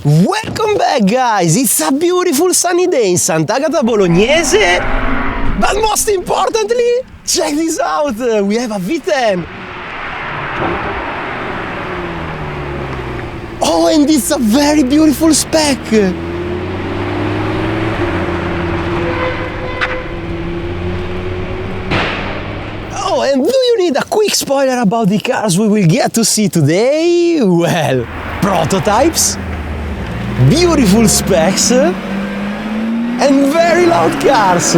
Welcome back, guys! It's a beautiful sunny day in Sant'Agata Bolognese, but most importantly, check this out! We have a V10! Oh, and it's a very beautiful spec! Oh, and do you need a quick spoiler about the cars we will get to see today? Well, prototypes, beautiful specs, and very loud cars.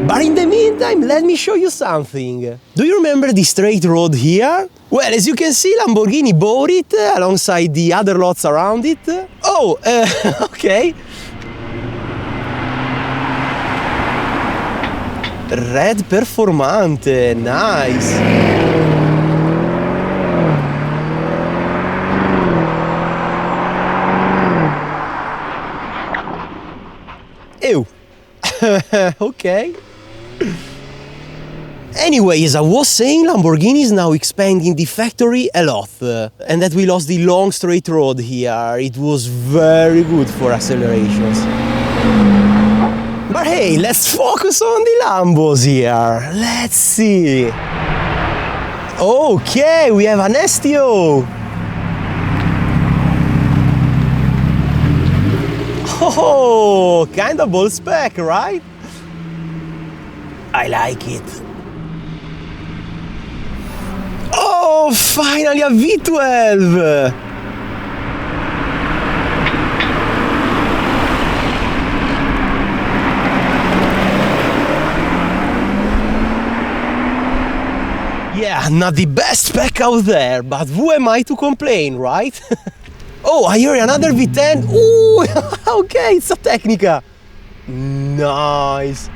But in the meantime, let me show you something. Do you remember the straight road here? Well, as you can see, Lamborghini bought it alongside the other lots around it. Oh, okay. Red Performante, nice. Ew. Okay. Anyway, as I was saying, Lamborghini is now expanding the factory a lot, and that we lost the long straight road here. It was very good for accelerations. But hey, let's focus on the Lambos here. Let's see. Okay, we have an STO. Oh, kind of bold spec, right? I like it. Oh, finally a V12! Yeah, not the best spec out there, but who am I to complain, right? Oh, I hear another V10. Ooh, okay, it's a Tecnica. Nice.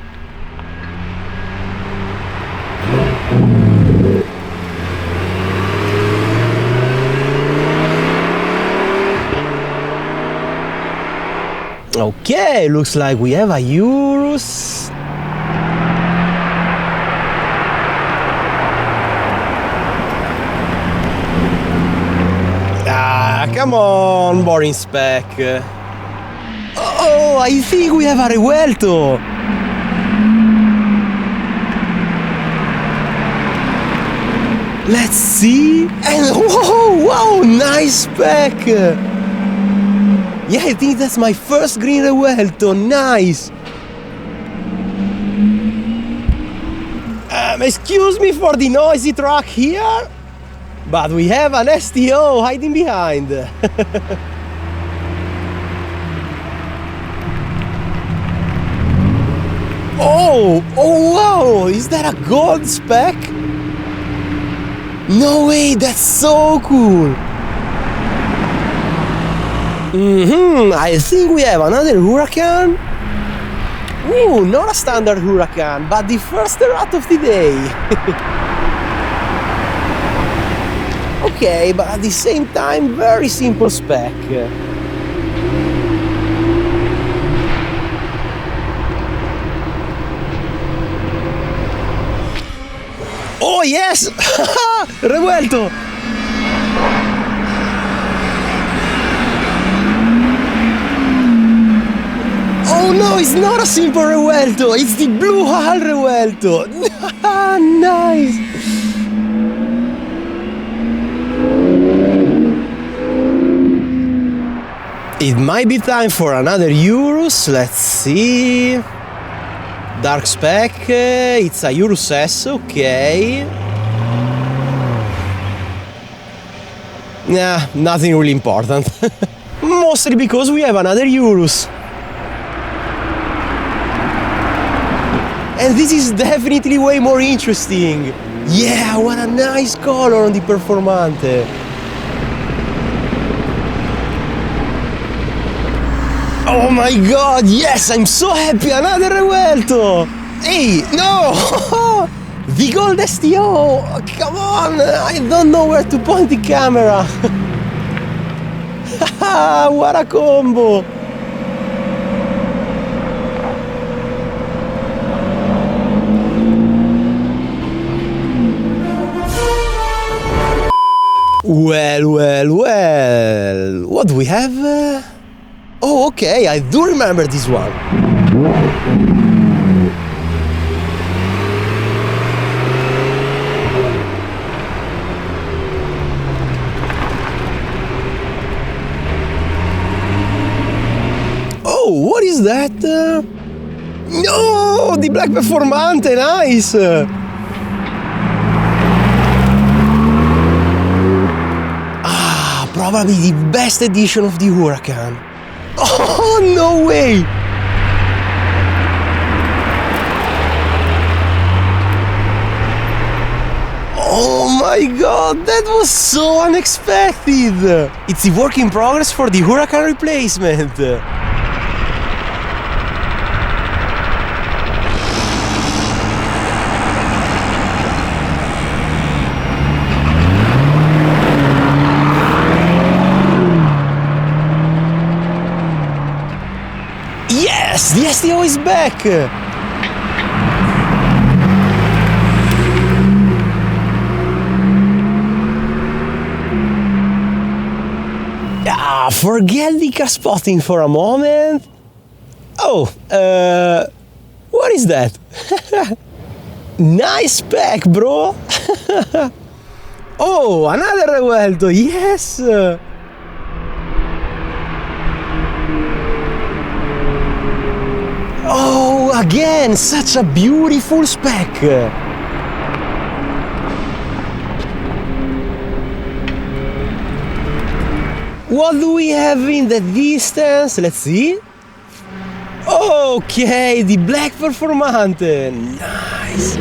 Okay, looks like we have a Urus. Come on, boring spec. Oh, I think we have a Revuelto. Let's see. And whoa, nice spec. Yeah, I think that's my first green Revuelto. Nice. Excuse me for the noisy truck here, but we have an STO hiding behind. Oh wow, is that a gold spec? No way, that's so cool. I think we have another Huracan. Ooh, not a standard Huracan, but the first Sterrato of the day. Okay, but at the same time, very simple spec. Oh yes! Revuelto! Oh no, it's not a simple Revuelto, it's the blue hull Revuelto! Nice! It might be time for another Urus, let's see. Dark spec, it's a Urus S, okay. Nah, nothing really important. Mostly because we have another Urus. And this is definitely way more interesting. Yeah, what a nice color on the Performante. Oh my god, yes, I'm so happy, another Revuelto! Hey, no! The gold STO! Come on, I don't know where to point the camera. What a combo! Well, Well, what do we have? Oh, okay, I do remember this one. Oh, what is that? No, the black performante, nice! Probably the best edition of the Huracan. Oh, no way! Oh my god, that was so unexpected! It's the work in progress for the Huracan replacement. Yes, the STO is back! Ah, forget the car spotting for a moment. Oh, what is that? Nice spec, bro! Oh, another Revuelto, yes! Oh, again, such a beautiful spec! What do we have in the distance? Let's see. Okay, the black performante. Nice!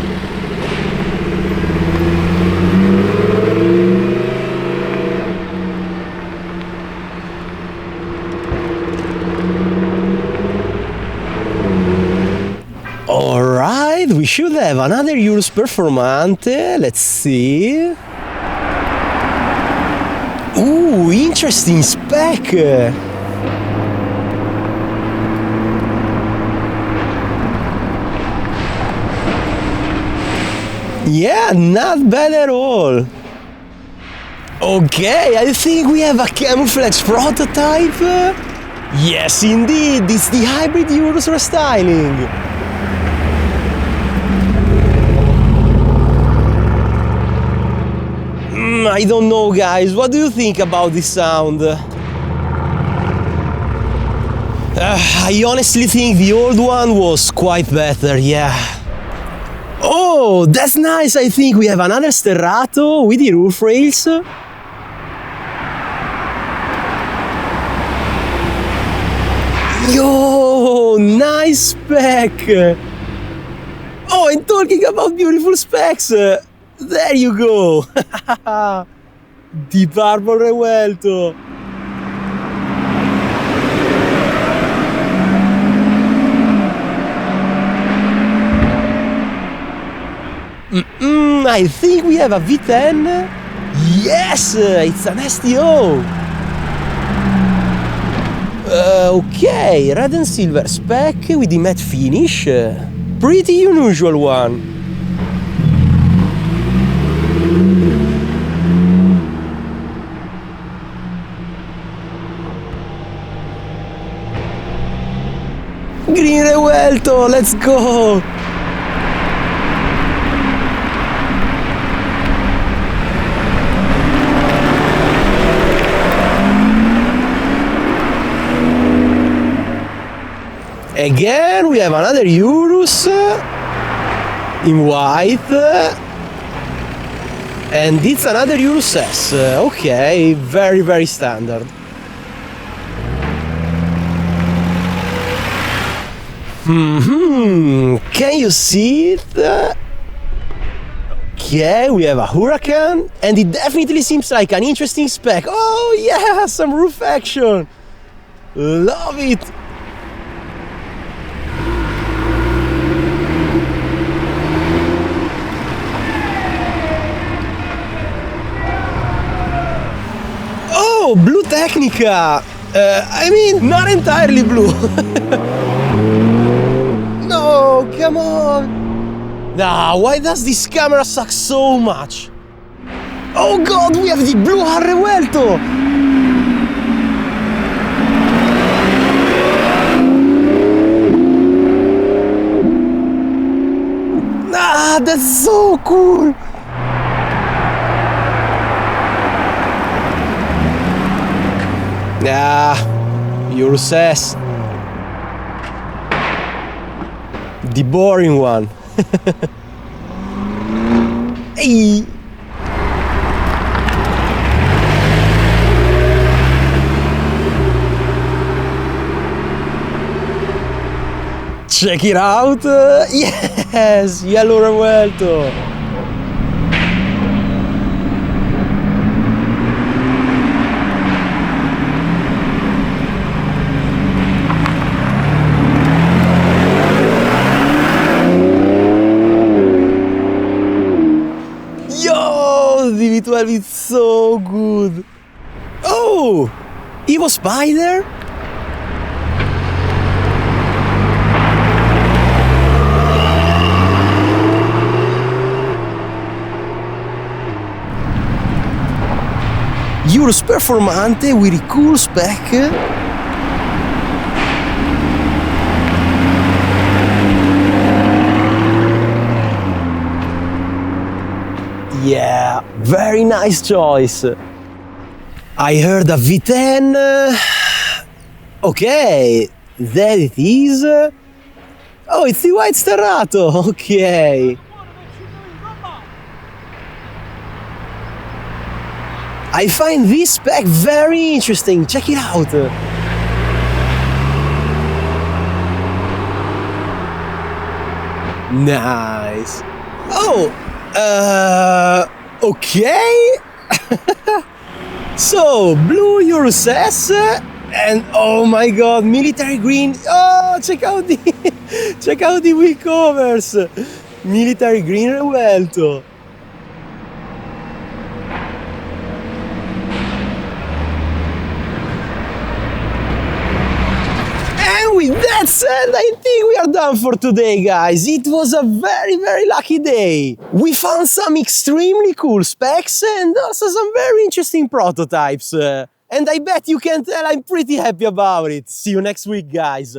Alright, we should have another Urus Performante, let's see. Ooh, interesting spec! Yeah, not bad at all. Okay, I think we have a camouflage prototype. Yes, indeed, it's the Hybrid Urus restyling. I don't know, guys, what do you think about this sound? I honestly think the old one was quite better, yeah. Oh, that's nice, I think we have another Sterrato with the roof rails. Yo, nice spec! Oh, and talking about beautiful specs, there you go! The purple Revuelto! I think we have a V10. Yes, it's an STO. Okay, red and silver spec with the matte finish. Pretty unusual one. Green Revuelto, let's go! Again, we have another Urus in white, and it's another Urus S. Okay, very, very standard. Can you see it? Okay, we have a Huracan, and it definitely seems like an interesting spec. Oh yeah, some roof action. Love it. Oh, blue Tecnica! I mean, not entirely blue. No, come on! Nah, why does this camera suck so much? Oh god, we have the blue Revuelto! that's so cool! Yeah, Urus S. The boring one. Hey! Check it out! Yes! Yellow Revuelto! Yo! The V12 is so good! Oh! Evo Spider? Urus Performante with a cool spec. Yeah, very nice choice. I heard a V10. Okay, there it is. Oh, it's the white Sterrato. Okay. I find this spec very interesting. Check it out. Nice. Oh, okay. So, blue Urus S and oh my god, military green. Oh, check out the check out the wheel covers. Military green Revuelto. With that said, I think we are done for today, guys. It was a very lucky day. We found some extremely cool specs and also some very interesting prototypes. And I bet you can tell I'm pretty happy about it. See you next week, guys.